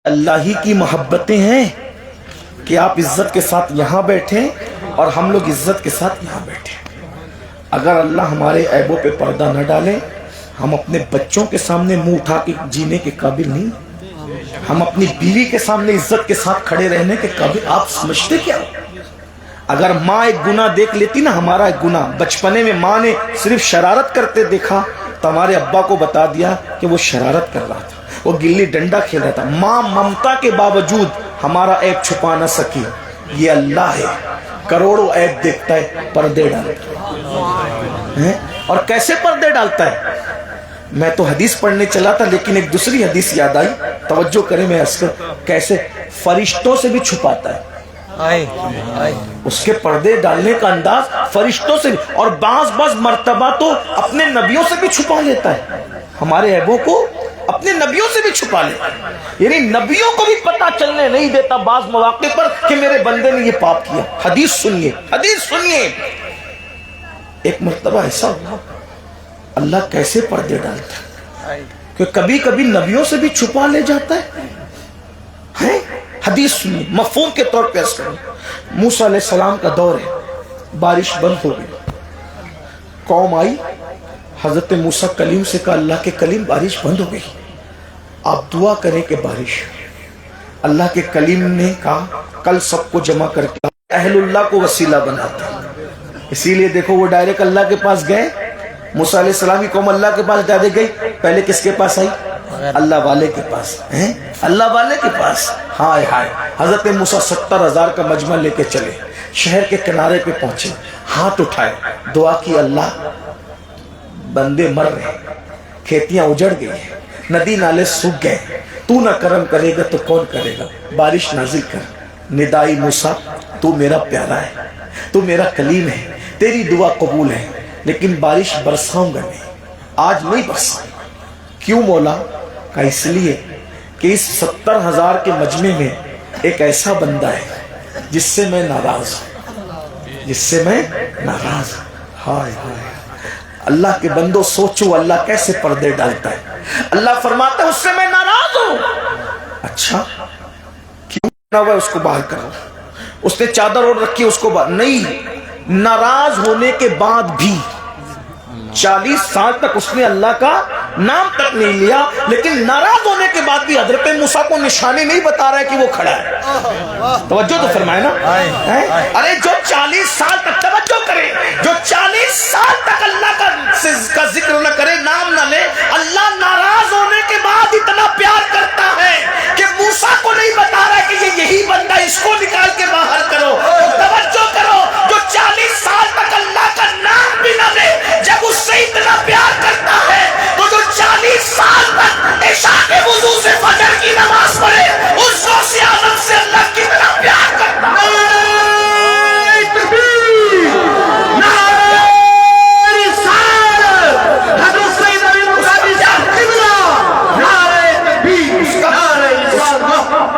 اللہ ہی کی محبتیں ہیں کہ آپ عزت کے ساتھ یہاں بیٹھیں اور ہم لوگ عزت کے ساتھ یہاں بیٹھیں۔ اگر اللہ ہمارے عیبوں پہ پردہ نہ ڈالے، ہم اپنے بچوں کے سامنے منہ اٹھا کے جینے کے قابل نہیں، ہم اپنی بیوی کے سامنے عزت کے ساتھ کھڑے رہنے کے قابل۔ آپ سمجھتے کیا؟ اگر ماں ایک گناہ دیکھ لیتی نا، ہمارا ایک گناہ بچپنے میں ماں نے صرف شرارت کرتے دیکھا تو ہمارے ابا کو بتا دیا کہ وہ شرارت کر رہا تھا، وہ گلی ڈنڈا کھیل رہا تھا۔ ماں ممتا کے باوجود ہمارا عیب چھپا نہ سکی۔ یہ اللہ ہے، کروڑوں عیب دیکھتا ہے، پردے ڈالتا ہے۔ اور کیسے پردے ڈالتا ہے؟ میں تو حدیث پڑھنے چلا تھا لیکن ایک دوسری حدیث یاد آئی، توجہ کریں میں اصل کیسے فرشتوں سے بھی چھپاتا ہے۔ اس کے پردے ڈالنے کا انداز فرشتوں سے بھی، اور بعض مرتبہ تو اپنے نبیوں سے بھی چھپا لیتا ہے۔ ہمارے عیبوں کو اپنے نبیوں سے بھی چھپا لیتا ہے، یعنی نبیوں کو بھی پتا چلنے نہیں دیتا بعض مواقع پر کہ میرے بندے نے یہ پاپ کیا۔ حدیث سنیے، حدیث سنیے۔ ایک مرتبہ ایسا ہوا، اللہ کیسے پردے ڈالتا ہے کہ کبھی کبھی نبیوں سے بھی چھپا لے جاتا ہے۔ حدیث سنیے، مفہوم کے طور پہ عرض کروں۔ موسیٰ علیہ السلام کا دور ہے، بارش بند ہو گئی، قوم آئی، حضرت موسیٰ کلیم سے کہا اللہ کے کلیم بارش بند ہو گئی، آپ دعا کریں کہ بارش۔ اللہ کے کلیم نے کہا کل سب کو جمع کر کے اہل اللہ کو وسیلہ بناتا ہے۔ اسی لیے دیکھو وہ ڈائریکٹ اللہ کے پاس گئے، موسیٰ علیہ السلام کی قوم اللہ کے پاس ڈائریکٹ گئی، پہلے کس کے پاس آئی؟ اللہ والے کے پاس، اللہ والے کے پاس۔ ہائے ہائے، حضرت موسیٰ 70,000 کا مجمع لے کے چلے، شہر کے کنارے پہ پہنچے، ہاتھ اٹھائے، دعا کی اللہ بندے مر رہے ہیں، کھیتیاں اجڑ گئی ہیں، ندی نالے سوکھ گئے، تو نہ کرم کرے گا تو کون کرے گا، بارش نازل کر۔ ندائی موسیٰ تو میرا پیارا ہے، تو میرا کلیم ہے، تیری دعا قبول ہے، لیکن بارش برساؤں گا نہیں، آج نہیں برساؤں۔ کیوں مولا؟ کہ اس لیے کہ اس 70,000 کے مجمع میں ایک ایسا بندہ ہے جس سے میں ناراض ہوں، جس سے میں ناراض ہوں۔ ہائے ہائے، اللہ کے بندوں سوچو اللہ کیسے پردے ڈالتا ہے۔ اللہ فرماتا ہے اس سے میں ناراض ہوں۔ اچھا کیوں نہ ہوا؟ اس کو باہر کرو۔ اس نے چادر اوڑھ رکھی، اس کو باہر نہیں۔ ناراض ہونے کے بعد بھی 40 سال تک اس نے اللہ کا نام تک نہیں لیا، لیکن ناراض ہونے کے بعد بھی حضرت موسیٰ کو نشانی نہیں بتا رہا ہے کہ وہ کھڑا ہے۔ توجہ تو فرمائے نا۔ ارے جو 40 سال تک، توجہ کرے، جو 40 سال تک اللہ کا ذکر نہ کرے، نام نہ لے، اللہ ناراض ہونے کے بعد اتنا پیار کرتا ہے کہ موسیٰ کو نہیں بتا رہا ہے کہ یہ یہی بندہ، اس کو نکال کے باہر کرو۔ توجہ کرو، جو 40 سال تک اللہ کا نام بھی نہ لے، جب اس سے اتنا پیار کرتا ہے تو جو 40 سال تک عشاء کے وضو سے فجر کی نماز پڑھے، اس غوث اعظم سے اللہ کتنا پیار کرتا ہے۔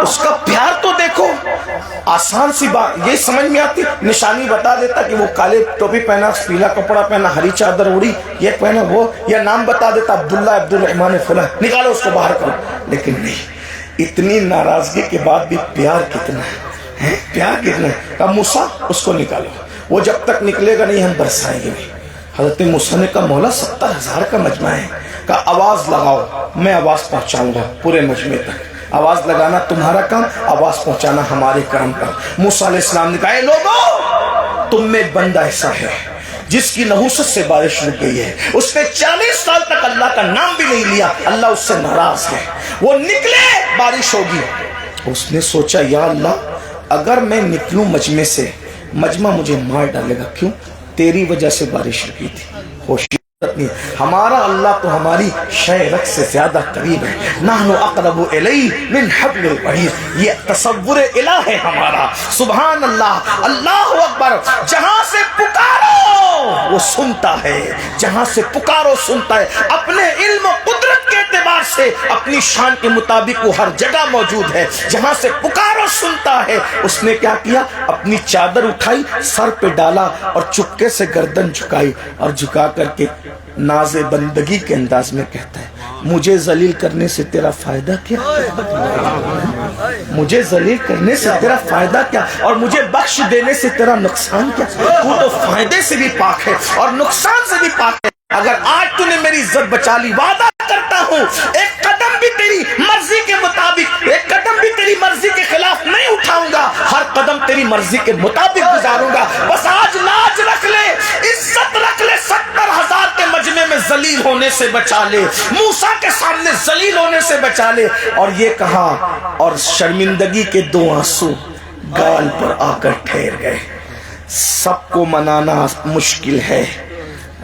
اس کا پیار تو دیکھو، آسان سی بات یہ سمجھ میں آتی، نشانی بتا دیتا کہ وہ کالے ٹوپی پہنا، پیلا کپڑا پہنا، ہری چادر اوڑی، یہ پہنا وہ، یا نام بتا دیتا عبداللہ عبدالرحمن فلاں، نکالو اس کو باہر کرو۔ لیکن نہیں، اتنی ناراضگی کے بعد بھی پیار کتنا ہے، پیار کتنا ہے۔ کہا موسیٰ اس کو نکالو، وہ جب تک نکلے گا نہیں ہم برسائیں گے نہیں۔ حضرت موسیٰ نے کہا مولا 70,000 کا مجمع ہے، کہا آواز لگاؤ، میں آواز پہنچاؤں گا پورے مجمع تک۔ آواز لگانا تمہارا کام، آواز پہنچانا ہمارے کام کا۔ موسیٰ علیہ السلام نے کہا اے لوگو، تم میں ایک بندہ ایسا ہے جس کی نحوست سے بارش رک گئی ہے، اس نے 40 سال تک اللہ کا نام بھی نہیں لیا، اللہ اس سے ناراض ہے، وہ نکلے بارش ہوگی۔ اس نے سوچا یا اللہ اگر میں نکلوں مجمع سے، مجمع مجھے مار ڈالے گا، کیوں؟ تیری وجہ سے بارش رکی تھی۔ ہوشیار ہمارا اللہ تو ہماری شعرک سے زیادہ قریب ہے۔ نحن اقرب الیہ من حبل الورید، یہ تصور الہ ہے ہمارا۔ سبحان اللہ، اللہ اکبر۔ جہاں سے پکارو وہ سنتا ہے، جہاں سے پکارو سنتا ہے۔ اپنے علم و قدرت کے اعتبار سے اپنی شان کے مطابق وہ ہر جگہ موجود ہے، جہاں سے پکارو سنتا ہے۔ اس نے کیا کیا؟ اپنی چادر اٹھائی، سر پہ ڈالا اور چپکے سے گردن جھکائی، اور جھکا کر کے ناز بندگی کے انداز میں کہتا ہے مجھے ذلیل کرنے سے تیرا فائدہ کیا؟ مجھے ذلیل کرنے سے تیرا فائدہ کیا اور مجھے بخش دینے سے تیرا نقصان کیا؟ تو تو فائدے سے بھی پاک ہے اور نقصان سے بھی پاک ہے۔ اگر آج تو نے میری عزت بچا لی، وعدہ کرتا ہوں ایک قدم بھی تیری مرضی کے مطابق، ایک قدم بھی تیری مرضی کے خلاف نہیں اٹھاؤں گا، ہر قدم تیری مرضی کے مطابق گزاروں گا۔ بس آج لاج رکھ لے، عزت رکھ لے، 70,000 کے مجمع میں ذلیل ہونے سے بچا لے، موسیٰ کے سامنے ذلیل ہونے سے بچا لے۔ اور یہ کہا اور شرمندگی کے 2 آنسو گال پر آ کر ٹھہر گئے۔ سب کو منانا مشکل ہے،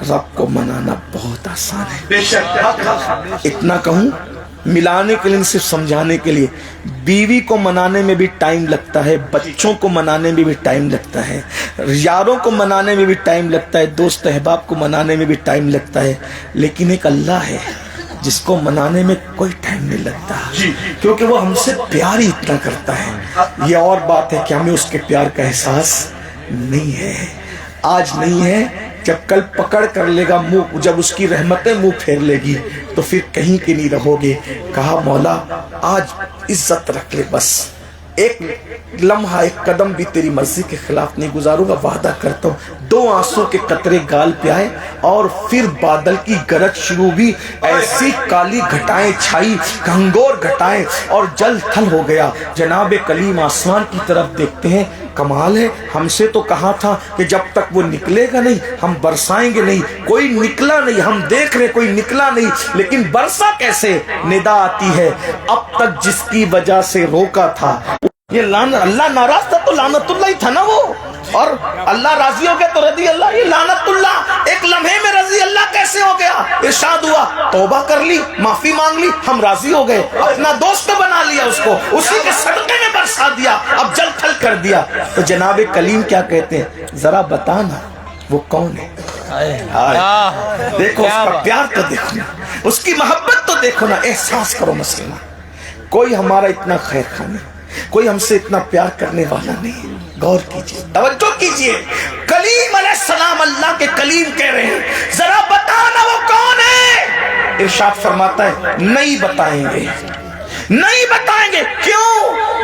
رب کو منانا بہت آسان ہے۔ بے شک اتنا کہوں، ملانے کے لیے صرف سمجھانے کے لیے، بیوی کو منانے میں بھی ٹائم لگتا ہے، بچوں کو منانے میں بھی ٹائم لگتا ہے، یاروں کو منانے میں بھی ٹائم لگتا ہے، دوست احباب کو منانے میں بھی ٹائم لگتا ہے، لیکن ایک اللہ ہے جس کو منانے میں کوئی ٹائم نہیں لگتا، کیونکہ وہ ہم سے پیار ہی اتنا کرتا ہے۔ یہ اور بات ہے کہ ہمیں اس کے پیار کا احساس نہیں ہے، آج نہیں ہے، جب کل پکڑ کر لے گا منہ، جب اس کی رحمتیں منہ پھیر لے گی تو پھر کہیں کے نہیں رہو گے۔ کہا مولا آج عزت رکھ لے، بس ایک لمحہ ایک قدم بھی تیری مرضی کے خلاف نہیں گزاروں گا، وعدہ کرتا ہوں۔ 2 آنسو کے قطرے گال پہ آئے اور پھر بادل کی گرج شروع ہوئی، ایسی کالی گھٹائیں چھائی، گھنگور گھٹائیں، اور جل تھل ہو گیا۔ جناب کلیم آسمان کی طرف دیکھتے ہیں، کمال ہے، ہم سے تو کہا تھا کہ جب تک وہ نکلے گا نہیں ہم برسائیں گے نہیں، کوئی نکلا نہیں، ہم دیکھ رہے کوئی نکلا نہیں، لیکن برسا کیسے؟ ندا آتی ہے، اب تک جس کی وجہ سے روکا تھا۔ یہ اللہ ناراض تھا تو لعنت اللہ ہی تھا نا وہ، اور اللہ راضی ہو گیا تو رضی اللہ، یہ لعنت اللہ ایک لمحے میں رضی اللہ کیسے ہو گیا؟ ارشاد ہوا توبہ کر لی، معافی مانگ لی، ہم راضی ہو گئے، اپنا دوست بنا لیا اس کو، اسی کے صدقے میں برسا دیا، اب جل تھل کر دیا۔ تو جناب کلیم کیا کہتے ہیں؟ ذرا بتانا وہ کون ہے؟ دیکھو اس کا پیار تو دیکھو نا، اس کی محبت تو دیکھو نا، احساس کرو مسلمان، کوئی ہمارا اتنا خیر خواہ نہیں، کوئی ہم سے اتنا پیار کرنے والا نہیں۔ غور کیجئے، توجہ کیجئے، کلیم علیہ السلام اللہ کے کلیم کہہ رہے ہیں ذرا بتانا وہ کون ہے؟ ارشاد فرماتا ہے نہیں بتائیں گے، نہیں بتائیں گے۔ کیوں؟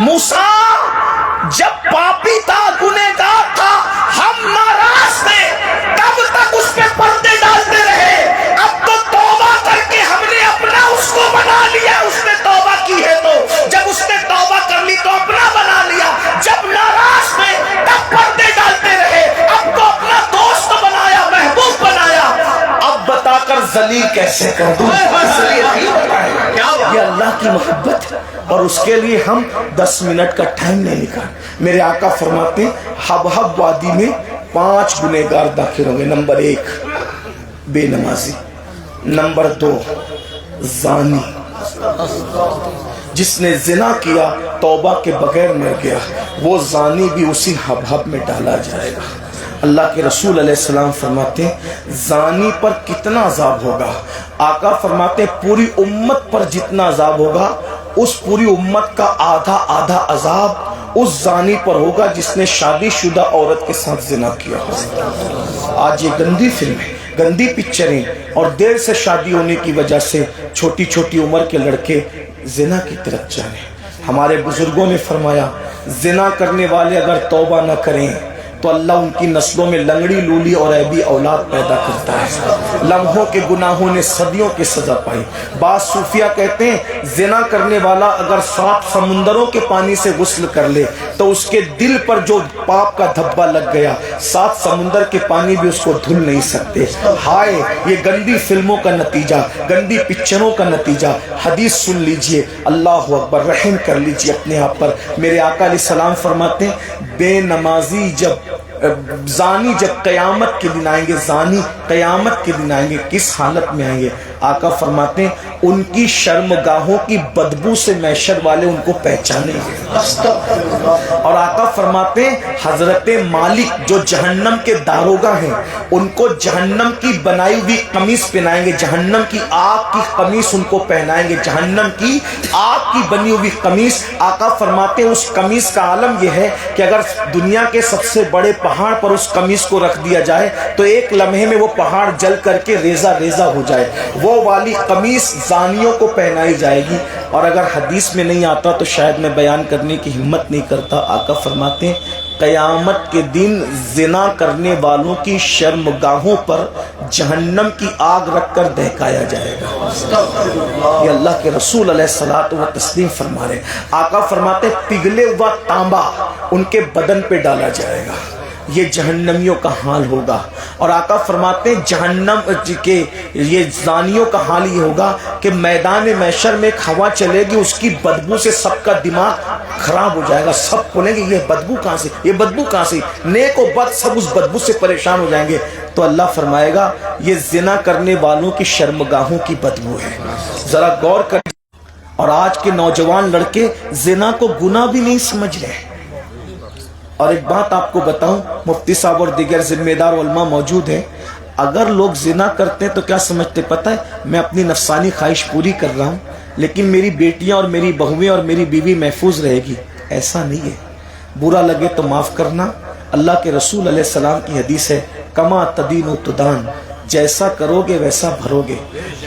موسیٰ جب پاپی تھا، گنہگار تھا، ہم ناراض تھے، تب تک اس پہ پردے ڈالتے رہے، اب تو توبہ کر کے ہم نے اپنا اس کو بنا لیا، اس نے توبہ کی ہے تو، جب اس نے توبہ کر لی تو اپنا بنا لیا، جب ناراض تھے تب پردے ڈالتے رہے، اب تو اپنا دوست بنایا، محبوب بنایا، اب بتا کر ذلیل کیسے کر دوں؟ یہ اللہ کی محبت، اور اس کے لیے ہم 10 منٹ کا ٹائم نہیں نکال۔ میرے آقا فرماتے ہیں حبحب وادی میں 5 گنہگار داخل ہوں گے۔ نمبر 1 بے نمازی، نمبر 2 زانی، جس نے زنا کیا توبہ کے بغیر مر گیا، وہ زانی بھی اسی حبحب میں ڈالا جائے گا۔ اللہ کے رسول علیہ السلام فرماتے ہیں زانی پر کتنا عذاب ہوگا؟ آقا فرماتے ہیں پوری امت پر جتنا عذاب ہوگا، اس پوری امت کا آدھا عذاب اس زانی پر ہوگا جس نے شادی شدہ عورت کے ساتھ زنا کیا ہو۔ آج یہ گندی فلمیں، گندی پکچریں اور دیر سے شادی ہونے کی وجہ سے چھوٹی چھوٹی عمر کے لڑکے زنا کی طرف جانے۔ ہمارے بزرگوں نے فرمایا زنا کرنے والے اگر توبہ نہ کریں تو اللہ ان کی نسلوں میں لنگڑی لولی اور عیبی اولاد پیدا کرتا ہے۔ لمحوں کے گناہوں نے صدیوں کی سزا پائی۔ بعض صوفیہ کہتے ہیں زنا کرنے والا اگر 7 سمندروں کے پانی سے غسل کر لے تو اس کے دل پر جو پاپ کا دھبا لگ گیا 7 سمندر کے پانی بھی اس کو دھل نہیں سکتے۔ ہائے یہ گندی فلموں کا نتیجہ، گندی پکچروں کا نتیجہ۔ حدیث سن لیجئے، اللہ اکبر، رحم کر لیجئے اپنے آپ پر۔ میرے آقا علیہ السلام فرماتے ہیں بے نمازی زانی جب قیامت کے دن آئیں گے، زانی قیامت کے دن آئیں گے، کس حالت میں آئیں گے؟ آقا فرماتے ہیں ان کی شرمگاہوں کی بدبو سے محشر والے ان کو پہچانیں گے۔ اور آقا فرماتے ہیں حضرت مالک جو جہنم کے داروغہ ہیں ان کو جہنم کی بنائی ہوئی قمیص پہنائیں گے، جہنم کی آگ کی قمیص ان کو پہنائیں گے، جہنم کی آگ کی بنی ہوئی قمیص۔ آقا فرماتے ہیں اس قمیص کا عالم یہ ہے کہ اگر دنیا کے سب سے بڑے پہاڑ پر اس قمیص کو رکھ دیا جائے تو ایک لمحے میں وہ پہاڑ جل کر کے ریزہ ریزہ ہو جائے۔ وہ وہ والی قمیص زانیوں کو پہنائی جائے گی. اور اگر حدیث میں نہیں آتا تو شاید میں بیان کرنے کی ہمت نہیں کرتا. آقا فرماتے ہیں قیامت کے دن زنا کرنے والوں کی شرمگاہوں پر جہنم کی آگ رکھ کر دہکایا جائے گا. یہ اللہ کے رسول علیہ الصلوۃ و تسلیم فرما رہے ہیں. آقا فرماتے ہیں پگھلے ہوا تانبا ان کے بدن پہ ڈالا جائے گا. یہ جہنمیوں کا حال ہوگا. اور آقا فرماتے ہیں جہنم کے یہ زانیوں کا حال یہ ہوگا کہ میدان محشر میں ایک ہوا چلے گی, اس کی بدبو سے سب کا دماغ خراب ہو جائے گا. سب بولیں گے یہ بدبو کہاں سے, یہ بدبو کہاں سے. نیک و بد سب اس بدبو سے پریشان ہو جائیں گے. تو اللہ فرمائے گا یہ زنا کرنے والوں کی شرمگاہوں کی بدبو ہے. ذرا غور کر. اور آج کے نوجوان لڑکے زنا کو گناہ بھی نہیں سمجھ رہے. اور ایک بات آپ کو بتاؤں, مفتی صاحب اور دیگر ذمہ دار علماء موجود ہیں, اگر لوگ زنا کرتے ہیں تو کیا سمجھتے پتہ ہے, میں اپنی نفسانی خواہش پوری کر رہا ہوں لیکن میری بیٹیاں اور میری بہویں اور میری بیوی محفوظ رہے گی. ایسا نہیں ہے. برا لگے تو معاف کرنا. اللہ کے رسول علیہ السلام کی حدیث ہے کما تدین و تدان, جیسا کرو گے ویسا بھرو گے.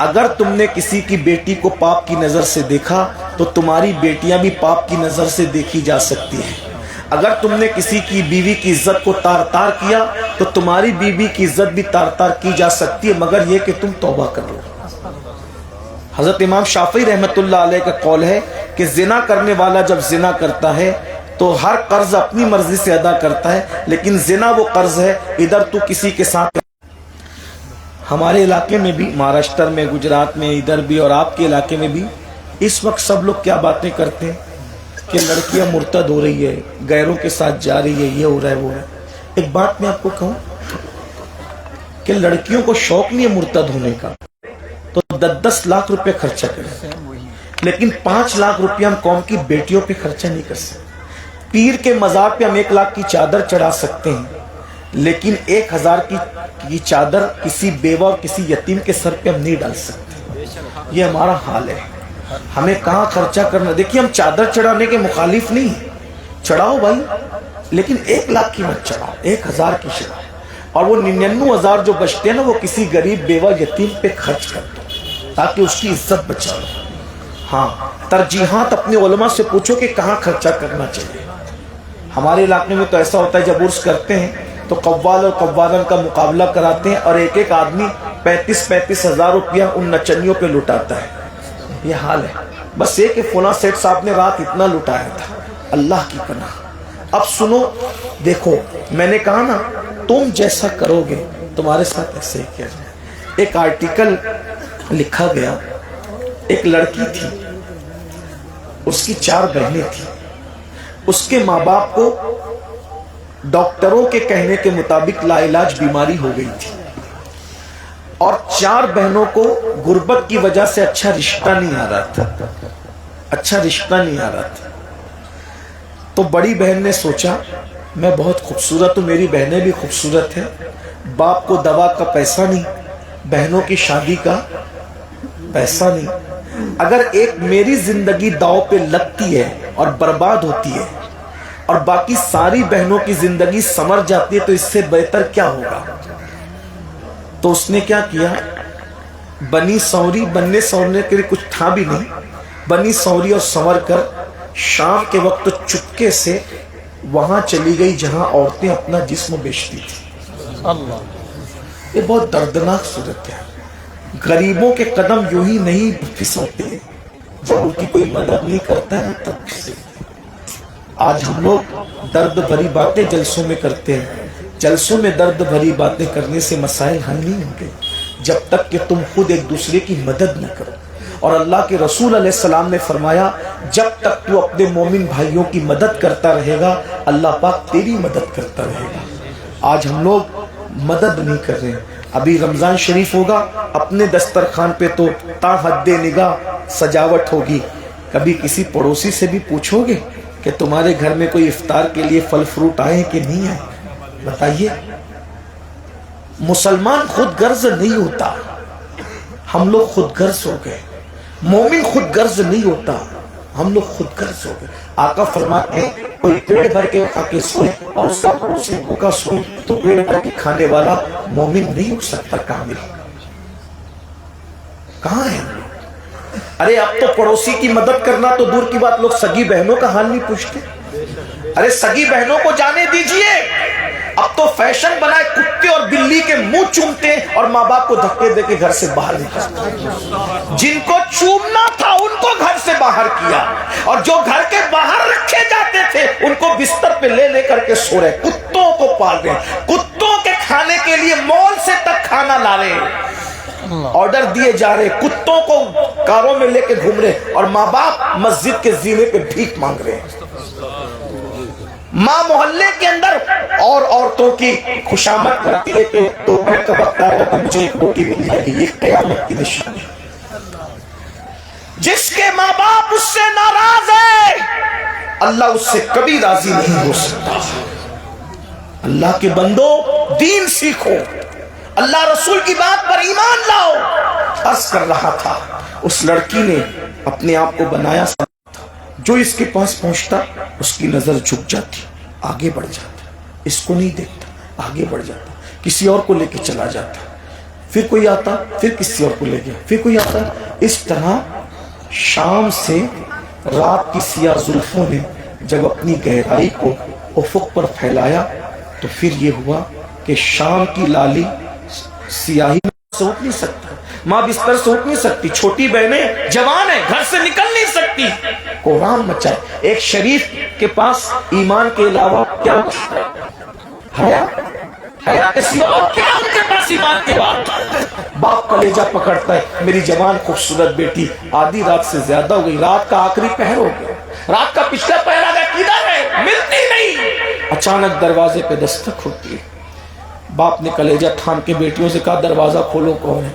اگر تم نے کسی کی بیٹی کو پاپ کی نظر سے دیکھا تو تمہاری بیٹیاں بھی پاپ کی نظر سے دیکھی جا سکتی ہیں. اگر تم نے کسی کی بیوی کی عزت کو تار تار کیا تو تمہاری بیوی کی عزت بھی تار تار کی جا سکتی ہے, مگر یہ کہ تم توبہ کر لو. حضرت امام شافعی رحمت اللہ علیہ کا قول ہے کہ زنا کرنے والا جب زنا کرتا ہے تو ہر قرض اپنی مرضی سے ادا کرتا ہے, لیکن زنا وہ قرض ہے ادھر تو کسی کے ساتھ. ہمارے علاقے میں بھی, مہاراشٹر میں, گجرات میں, ادھر بھی اور آپ کے علاقے میں بھی اس وقت سب لوگ کیا باتیں کرتے ہیں کہ لڑکیاں مرتد ہو رہی ہے, غیروں کے ساتھ جا رہی ہے, یہ ہو رہا ہے وہ ہے. ایک بات میں آپ کو کہوں کہ لڑکیوں کو شوق نہیں ہے مرتد ہونے کا تو 10 لاکھ روپے خرچہ کریں, لیکن 5 لاکھ روپے ہم قوم کی بیٹیوں پہ خرچہ نہیں کر سکتے. پیر کے مزار پہ ہم 1 لاکھ کی چادر چڑھا سکتے ہیں لیکن 1000 کی چادر کسی بیوہ اور کسی یتیم کے سر پہ ہم نہیں ڈال سکتے. یہ ہمارا حال ہے. ہمیں کہاں خرچہ کرنا. دیکھیے ہم چادر چڑھانے کے مخالف نہیں ہیں, چڑھاؤ بھائی, لیکن 1 لاکھ کی مت چڑھاؤ, 1000 کی چڑھاؤ. اور وہ 99,000 جو بچتے ہیں نا وہ کسی غریب بیوہ یتیم پہ خرچ کر دو تاکہ اس کی عزت بچا لو. ہاں, ترجیحات اپنے علماء سے پوچھو کہ کہاں خرچہ کرنا چاہیے. ہمارے علاقے میں تو ایسا ہوتا ہے جب عرس کرتے ہیں تو قوال اور قوالن کا مقابلہ کراتے ہیں اور ایک آدمی 35 ہزار روپیہ ان نچنیوں پہ لٹاتا ہے. یہ حال ہے. بس یہ کہ فلاں سیٹ صاحب نے رات اتنا لٹایا تھا. اللہ کی پناہ. اب سنو, دیکھو میں نے کہا نا تم جیسا کرو گے تمہارے ساتھ ایسے ہی کیا جائے. ایک آرٹیکل لکھا گیا, ایک لڑکی تھی, اس کی 4 بہنیں تھیں. اس کے ماں باپ کو ڈاکٹروں کے کہنے کے مطابق لا علاج بیماری ہو گئی تھی اور 4 بہنوں کو غربت کی وجہ سے اچھا رشتہ نہیں آ رہا تھا. تو بڑی بہن نے سوچا میں بہت خوبصورت ہوں, میری بہنیں بھی خوبصورت ہیں, باپ کو دوا کا پیسہ نہیں, بہنوں کی شادی کا پیسہ نہیں, اگر ایک میری زندگی داؤ پہ لگتی ہے اور برباد ہوتی ہے اور باقی ساری بہنوں کی زندگی سنور جاتی ہے تو اس سے بہتر کیا ہوگا. تو اس نے کیا کیا, بنی سورنے کے لیے کچھ تھا بھی نہیں, بنی سوری اور سنور کر شام کے وقت چپکے سے وہاں چلی گئی جہاں عورتیں اپنا جسم بیچتی تھی. یہ بہت دردناک صورت ہے. غریبوں کے قدم یوں ہی نہیں پھسلتے جو ان کی کوئی مدد نہیں کرتا ہے تب سے. آج ہم لوگ درد بھری باتیں جلسوں میں کرتے ہیں. جلسوں میں درد بھری باتیں کرنے سے مسائل حل نہیں ہوں گے جب تک کہ تم خود ایک دوسرے کی مدد نہ کرو. اور اللہ کے رسول علیہ السلام نے فرمایا جب تک تو اپنے مومن بھائیوں کی مدد کرتا رہے گا اللہ پاک تیری مدد کرتا رہے گا. آج ہم لوگ مدد نہیں کر رہے. ابھی رمضان شریف ہوگا, اپنے دسترخوان پہ تو تا حد نگاہ سجاوٹ ہوگی. کبھی کسی پڑوسی سے بھی پوچھو گے کہ تمہارے گھر میں کوئی افطار کے لیے پھل فروٹ آئے کہ نہیں آئے؟ بتائیے. مسلمان خود غرض نہیں ہوتا, ہم لوگ خود غرض ہو گئے. مومن خود غرض نہیں ہوتا, ہم لوگ خود غرض ہو گئے. آقا فرماتے ہیں کوئی پیٹ بھر کے کھا کے سوئے اور سب سے بھوکا سوئے تو پیٹ بھر کے کھانے والا مومن نہیں ہو سکتا. کہاں ہیں ہم لوگ؟ ارے اب تو پڑوسی کی مدد کرنا تو دور کی بات، لوگ سگی بہنوں کا حال نہیں پوچھتے. ارے سگی بہنوں کو جانے دیجئے، اب تو فیشن بنا ہے کتے اور بلی کے منہ چومتے اور ماں باپ کو دھکے دے کے گھر سے باہر نکالتے. جن کو چومنا تھا ان کو گھر سے باہر کیا، اور جو گھر کے باہر رکھے جاتے تھے ان کو بستر پہ لے کر کے سو رہے. کتوں کو پال رہے ہیں، کتوں کے کھانے کے لیے مال سے تک کھانا لا رہے ہیں، آرڈر دیے جا رہے، کتوں کو کاروں میں لے کے گھوم رہے، اور ماں باپ مسجد کے زینے پہ بھیک مانگ رہے ہیں. ماں محلے کے اندر اور عورتوں کی خوشامد کرتی ہے کہ دوپہر کا وقت آیا تو مجھے ایک روٹی مل جائے گی. یہ قیامت کی نشانی. جس کے ماں باپ اس سے ناراض ہے اللہ اس سے کبھی راضی نہیں ہو سکتا. اللہ کے بندو دین سیکھو، اللہ رسول کی بات پر ایمان لاؤ. عرض کر رہا تھا اس لڑکی نے اپنے آپ کو بنایا، جو اس کے پاس پہنچتا اس کی نظر جھک جاتی، آگے بڑھ جاتا، اس کو نہیں دیکھتا، آگے بڑھ جاتا، کسی اور کو لے کے چلا جاتا، پھر کوئی آتا، پھر کسی اور کو لے گیا، پھر کوئی آتا. اس طرح شام سے رات کی سیاہ زلفوں نے جب اپنی گہرائی کو افق پر پھیلایا تو پھر یہ ہوا کہ شام کی لالی سیاہی میں سے اٹھ نہیں سکتا، ماں بستر سے اٹھ نہیں سکتی، چھوٹی بہنیں جوان ہیں گھر سے نکل نہیں سکتی. قرآن مچائے. ایک شریف کے پاس ایمان کے علاوہ کیا باپ کلیجہ پکڑتا ہے، میری جوان خوبصورت بیٹی آدھی رات سے زیادہ ہو گئی، رات کا آخری پہر ہو گیا، رات کا پچھلا پہر آ گیا، کدھر ہے؟ ملتی نہیں. اچانک دروازے پہ دستک ہوتی ہے. باپ نے کلیجہ ٹھان کے بیٹیوں سے کہا دروازہ کھولو، کون ہے؟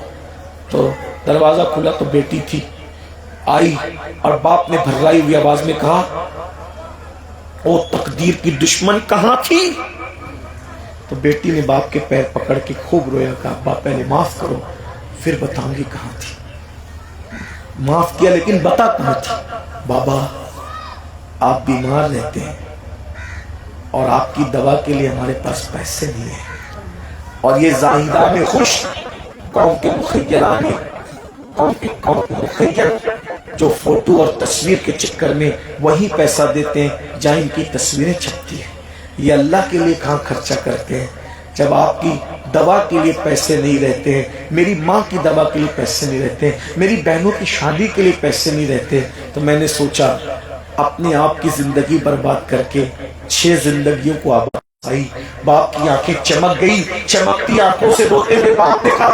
تو دروازہ کھولا تو بیٹی تھی. آئی اور باپ نے بھررائی ہوئی آواز میں کہا او تقدیر کی دشمن کہاں تھی؟ تو بیٹی نے باپ کے پیر پکڑ کے خوب رویا، کہا باپ پہلے معاف کرو پھر بتاؤں گی کہاں تھی. معاف کیا لیکن بتا کہاں تھی. بابا آپ بیمار رہتے ہیں اور آپ کی دوا کے لیے ہمارے پاس پیسے نہیں ہیں، اور یہ زاہدان خوش قوم کے مخیران ہیں، قوم کے مخیر جو فوٹو اور تصویر کے چکر میں وہی پیسہ دیتے ہیں جہاں ان کی تصویریں چھپتی ہیں. یہ اللہ کے لیے کہاں خرچہ کرتے ہیں جب آپ کی دوا کے لیے پیسے نہیں رہتے ہیں، میری ماں کی دوا کے لیے پیسے نہیں رہتے ہیں، میری بہنوں کی شادی کے لیے پیسے نہیں رہتے. تو میں نے سوچا اپنے آپ کی زندگی برباد کر کے 6 زندگیوں کو آباد آئی. باپ کی آنکھیں چمک گئی، چمکتی آنکھوں سے روتے ہوئے باپ نے کہا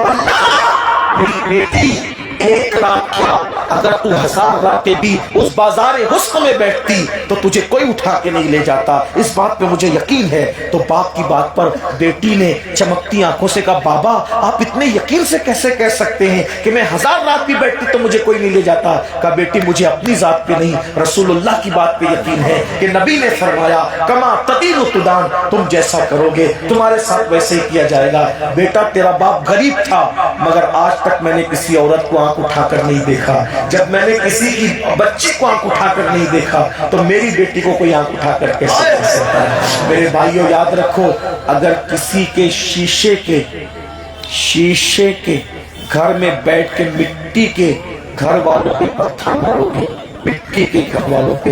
میری بیٹی 1 رات کیا اگر تو 1000 راتیں بھی اس بازار حسن میں بیٹھتی تو تجھے کوئی اٹھا کے نہیں لے جاتا. اس بات پہ مجھے یقین ہے. تو باپ کی بات پر بیٹی نے چمکتی آنکھوں سے کہا بابا آپ اتنے یقین سے کیسے کہہ سکتے ہیں کہ میں 1000 رات بھی بیٹھتی تو مجھے کوئی نہیں لے جاتا؟ کہا بیٹی مجھے اپنی ذات پہ نہیں رسول اللہ کی بات پہ یقین ہے کہ نبی نے فرمایا کما تدین تدان، تم جیسا کرو گے تمہارے ساتھ ویسے ہی کیا جائے گا. بیٹا تیرا باپ غریب تھا مگر آج تک میں نے کسی عورت کو آنکھ اٹھا کر نہیں دیکھا. جب میں نے کسی کی بچی کو آنکھ اٹھا کر نہیں دیکھا تو میری بیٹی کو کوئی آنکھ اٹھا کر کیسے دیکھ سکتا ہے؟ میرے بھائیوں یاد رکھو اگر کسی کے شیشے کے گھر میں بیٹھ کے مٹی کے گھر والوں کے پتھر مارو گے، مٹی کے گھر والوں پہ،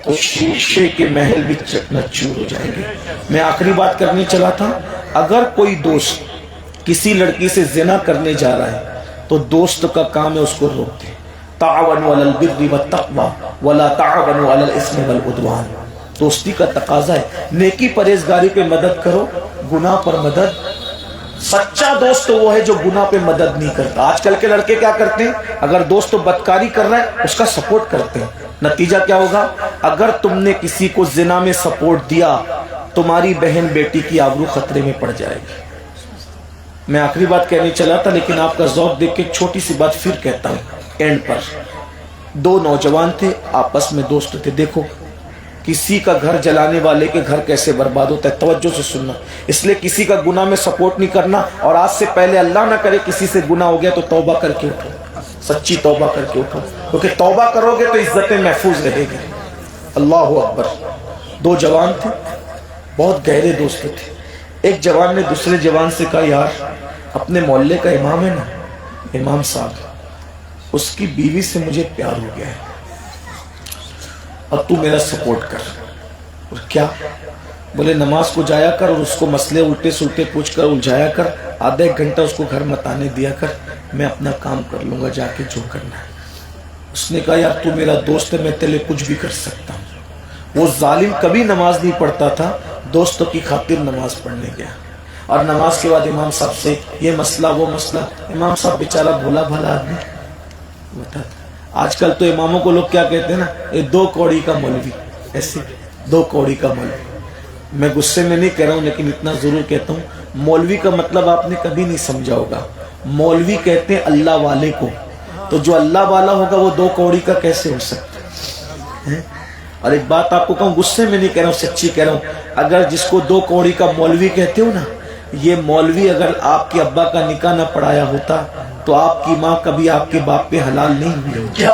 تو شیشے کے محل بھی چکنا-چور ہو جائیں گے. میں آخری بات کرنے چلا تھا، اگر کوئی دوست کسی لڑکی سے زنا کرنے جا رہا ہے تو دوست کا کام ہے اس کو روک دے. تعاونوا علی البر والتقوی ولا تعاونوا علی الاثم والعدوان. دوستی کا تقاضا ہے نیکی پرہیزگاری پہ مدد کرو، گناہ پر مدد. سچا دوست وہ ہے جو گناہ پہ مدد نہیں کرتا. آج کل کے لڑکے کیا کرتے ہیں؟ اگر دوست بدکاری کر رہا ہے اس کا سپورٹ کرتے ہیں. نتیجہ کیا ہوگا؟ اگر تم نے کسی کو زنا میں سپورٹ دیا تمہاری بہن بیٹی کی آبرو خطرے میں پڑ جائے گی. میں آخری بات کہنے چلا تھا لیکن آپ کا ذوق دیکھ کے چھوٹی سی بات پھر کہتا ہوں. اینڈ پر 2 نوجوان تھے آپس میں دوست تھے. دیکھو کسی کا گھر جلانے والے کے گھر کیسے برباد ہوتا ہے. توجہ سے سننا. اس لیے کسی کا گناہ میں سپورٹ نہیں کرنا، اور آج سے پہلے اللہ نہ کرے کسی سے گناہ ہو گیا تو توبہ کر کے اٹھو، سچی توبہ کر کے اٹھو، کیونکہ توبہ کرو گے تو عزتیں محفوظ رہے گی. اللہ اکبر. 2 جوان تھے، بہت گہرے دوست تھے. ایک جوان نے دوسرے جوان سے کہا یار اپنے محلے کا امام ہے نا، امام صاحب اس کی بیوی سے مجھے پیار ہو گیا ہے اور تو میرا سپورٹ کر. اور کیا؟ بولے نماز کو جایا کر اور اس کو مسئلے الٹے سلٹے پوچھ کر الجھایا کر, آدھا ایک گھنٹہ اس کو گھر میں تانے دیا کر, میں اپنا کام کر لوں گا جا کے جو کرنا ہے. اس نے کہا یار تو میرا دوست ہے, میں تیرے کچھ بھی کر سکتا ہوں. وہ ظالم کبھی نماز نہیں پڑھتا تھا, دوستوں کی خاطر نماز پڑھنے گیا. اور نماز کے بعد امام صاحب سے یہ مسئلہ وہ مسئلہ. امام صاحب بیچارہ بھولا بھالا آدمی بتا. آج کل تو اماموں کو لوگ کیا کہتے ہیں نا, یہ 2 کوڑی کا مولوی, ایسے 2 کوڑی کا مولوی. میں غصے میں نہیں کہہ رہا ہوں لیکن اتنا ضرور کہتا ہوں, مولوی کا مطلب آپ نے کبھی نہیں سمجھا ہوگا. مولوی کہتے ہیں اللہ والے کو, تو جو اللہ والا ہوگا وہ 2 کوڑی کا کیسے ہو سکتا ہے؟ اور ایک بات آپ کو کہوں, غصے میں نہیں کہہ رہا ہوں, سچی کہہ رہا ہوں, اگر جس کو 2 کوڑی کا مولوی کہتے ہو نا, یہ مولوی اگر آپ کے ابا کا نکاح نہ پڑھایا ہوتا تو آپ کی ماں کبھی آپ کے باپ پہ حلال نہیں ہوئی ہوتی.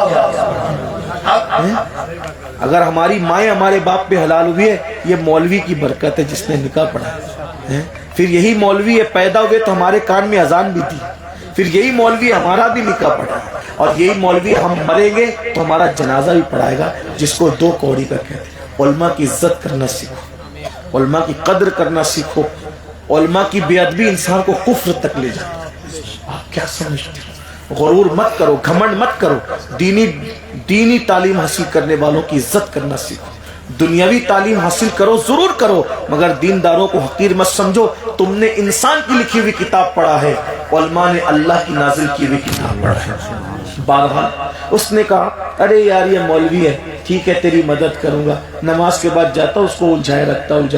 اگر ہماری مائیں ہمارے باپ پہ حلال ہوئی ہے, یہ مولوی کی برکت ہے جس نے نکاح پڑھا. پھر یہی مولوی ہے پیدا ہوئے تو ہمارے کان میں اذان بھی دی, پھر یہی مولوی ہمارا بھی نکاح پڑھا, اور یہی مولوی ہم مریں گے تو ہمارا جنازہ بھی پڑھائے گا, جس کو 2 کوڑی کا کہتے ہیں. علماء کی عزت کرنا سیکھو, علماء کی قدر کرنا سیکھو. علماء کی بے ادبی انسان کو کفر تک لے جاتی ہے. آپ کیا سمجھتے ہو؟ غرور مت کرو, گھمنڈ مت کرو. دینی تعلیم حاصل کرنے والوں کی عزت کرنا سیکھو. دنیاوی تعلیم حاصل کرو ضرور کرو, مگر دینداروں کو حقیر مت سمجھو. تم نے انسان کی لکھی ہوئی کتاب پڑھا ہے, علماء نے اللہ کی نازل کی ہوئی کتاب پڑھا ہے. بہرحال اس نے کہا ارے یار یہ مولوی ہے, ٹھیک ہے تیری مدد کروں گا. نماز کے بعد جاتا, اس کو الجھائے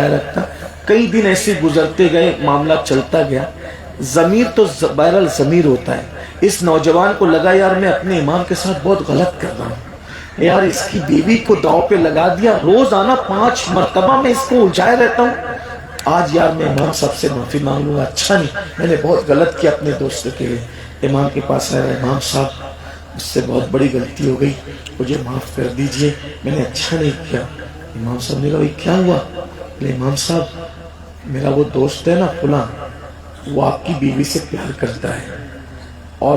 رکھتا. کئی دن ایسے گزرتے گئے, معاملہ چلتا گیا. ضمیر تو بہرحال ضمیر ہوتا ہے. اس نوجوان کو لگا یار میں اپنے امام کے ساتھ بہت غلط کر رہا ہوں یار, اس کی بیوی کو داؤ پہ لگا دیا, روزانہ 5 مرتبہ میں اس کو الجھائے رہتا ہوں. آج یار میں امام صاحب سے معافی مانگ لوں گا, اچھا نہیں میں نے بہت غلط کیا اپنے دوست کے لیے. امام کے پاس آیا, امام صاحب مجھ سے بہت بڑی غلطی ہو گئی, مجھے معاف کر دیجئے, میں نے اچھا نہیں کیا. امام صاحب نے کہا کیا ہوا؟ امام صاحب میرا وہ دوست ہے نا فلاں, وہ آپ کی بیوی سے پیار کرتا ہے, اور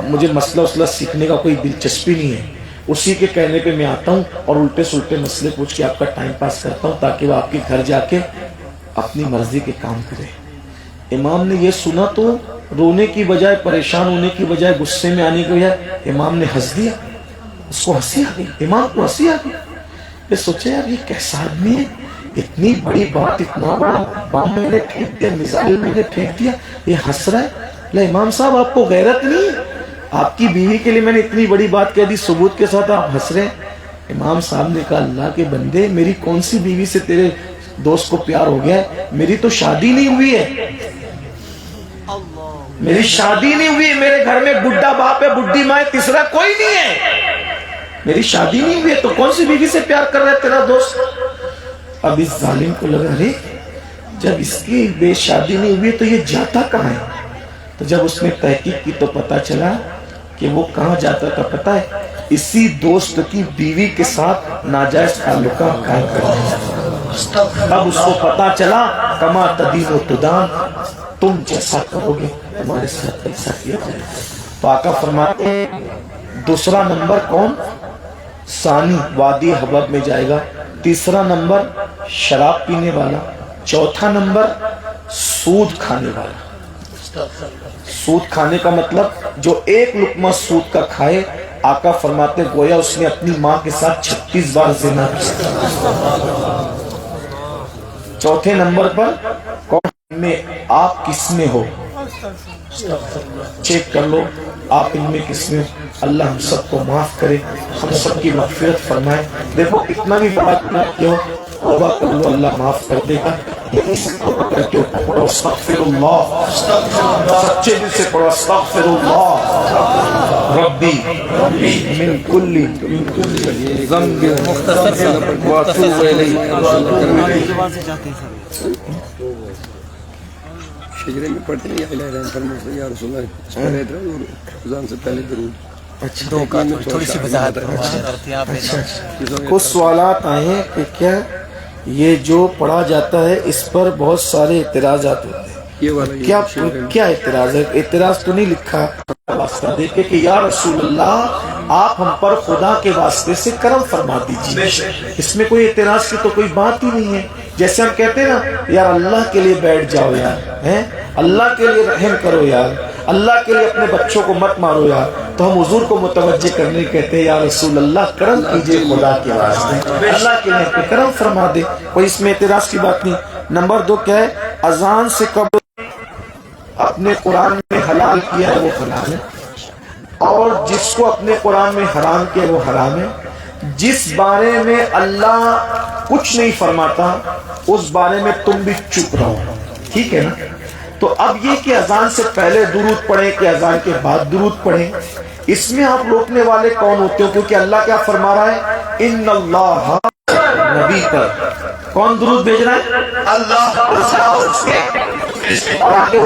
مجھے مسئلہ سیکھنے کا کوئی دلچسپی نہیں ہے. اسی کے کہنے پہ میں آتا ہوں اور الٹے سلٹے مسئلے پوچھ کے آپ کا ٹائم پاس کرتا ہوں تاکہ وہ آپ کے گھر جا کے اپنی مرضی کے کام کرے. امام نے یہ سنا تو رونے کی بجائے, پریشان ہونے کی بجائے, غصے میں آنے کی بجائے امام نے ہنس دیا. اس کو ہنسی آ گئی, امام کو ہنسی آ گئی. میں سوچا یار یہ کیسا آدمی ہے, اتنی بڑی بات, اتنا بڑا بام میں نے پھینک دیا, میزائل میں نے پھینک دیا, یہ ہنس رہا ہے. امام صاحب آپ کو غیرت نہیں ہے؟ آپ کی بیوی کے لیے میں نے اتنی بڑی بات کہہ دی, ثبوت کے ساتھ آپ ہنس رہے ہیں. امام صاحب نے کہا اللہ کے بندے, میری کون سی بیوی سے تیرے دوست کو پیار ہو گیا ہے؟ میری تو شادی نہیں ہوئی ہے, میری شادی نہیں ہوئی ہے. میرے گھر میں بڈھا باپ ہے, بڈھی ماں ہے, تیسرا کوئی نہیں ہے. میری شادی نہیں ہوئی ہے تو کون سی بیوی سے پیار کر رہا ہے تیرا دوست؟ اب اس ظالم کو لگا رہے جب اس کی بے شادی نہیں ہوئی تو یہ جاتا کہاں ہے. تو جب اس نے تحقیق کی تو پتا چلا کہ وہ کہاں جاتا تھا پتا ہے, اسی دوست کی بیوی کے ساتھ ناجائز تعلقات قائم کرتا. اب اس کو پتا چلا کما تدین و تدان, تم جیسا کرو گے تمہارے ساتھ ایسا کیا جائے. تو آقا فرماتے ہیں دوسرا نمبر کون؟ ثانی وادی حبب میں جائے گا. تیسرا نمبر شراب پینے والا. چوتھا نمبر سود کھانے والا. سود کھانے کا مطلب جو ایک لقمہ سود کا کھائے, آقا فرماتے گویا اس نے اپنی ماں کے ساتھ 36 بار زنا کیا. چوتھے نمبر پر کون میں آپ کس میں ہو؟ چیک کر لو آپ ان میں کس میں. اللہ ہم سب کو معاف کرے, ہم سب کی مغفرت فرمائے. دیکھو اتنا بھی بات نہ کیوں, توبہ کر لو اللہ معاف کر دے گا. استغفر اللہ, سچے دل سے پڑھو استغفر اللہ ربی من کل ذنب واتوب الیہ. شجرے میں پڑھتے ہیں یا الہ رحم فرمائے یا رسول اللہ اذان سے پہلے درود. تھوڑی سی وضاحت. کچھ سوالات آئے ہیں کہ کیا یہ جو پڑھا جاتا ہے اس پر بہت سارے اعتراضات ہوتے ہیں, کیا اعتراض ہے؟ اعتراض تو نہیں لکھا, واسطہ دے کہ یا رسول اللہ آپ ہم پر خدا کے واسطے سے کرم فرما دیجیے. اس میں کوئی اعتراض کی تو کوئی بات ہی نہیں ہے. جیسے ہم کہتے ہیں نا یار اللہ کے لیے بیٹھ جاؤ یار, اللہ کے لیے رحم کرو یار, اللہ کے لیے اپنے بچوں کو مت مارو یار, تو ہم حضور کو متوجہ کرنے کہتے ہیں یا رسول اللہ کرم کیجئے خدا کے واسطے, اللہ کے لیے کرم فرما دے. کوئی اس میں اعتراض کی بات نہیں. نمبر 2 کیا ہے, اذان سے قبل اپنے قرآن میں حلال کیا ہے وہ حلال ہے, اور جس کو اپنے قرآن میں حرام کیا وہ حرام ہے. جس بارے میں اللہ کچھ نہیں فرماتا اس بارے میں تم بھی چپ رہو, ٹھیک ہے نا. تو اب یہ کہ اذان سے پہلے درود پڑھیں کہ اذان کے بعد درود پڑھیں, اس میں آپ روکنے والے کون ہوتے ہو؟ کیونکہ اللہ کیا فرما رہا ہے, ان اللہ نبی پر کون درود بھیج رہا ہے؟ اللہ. اور آگے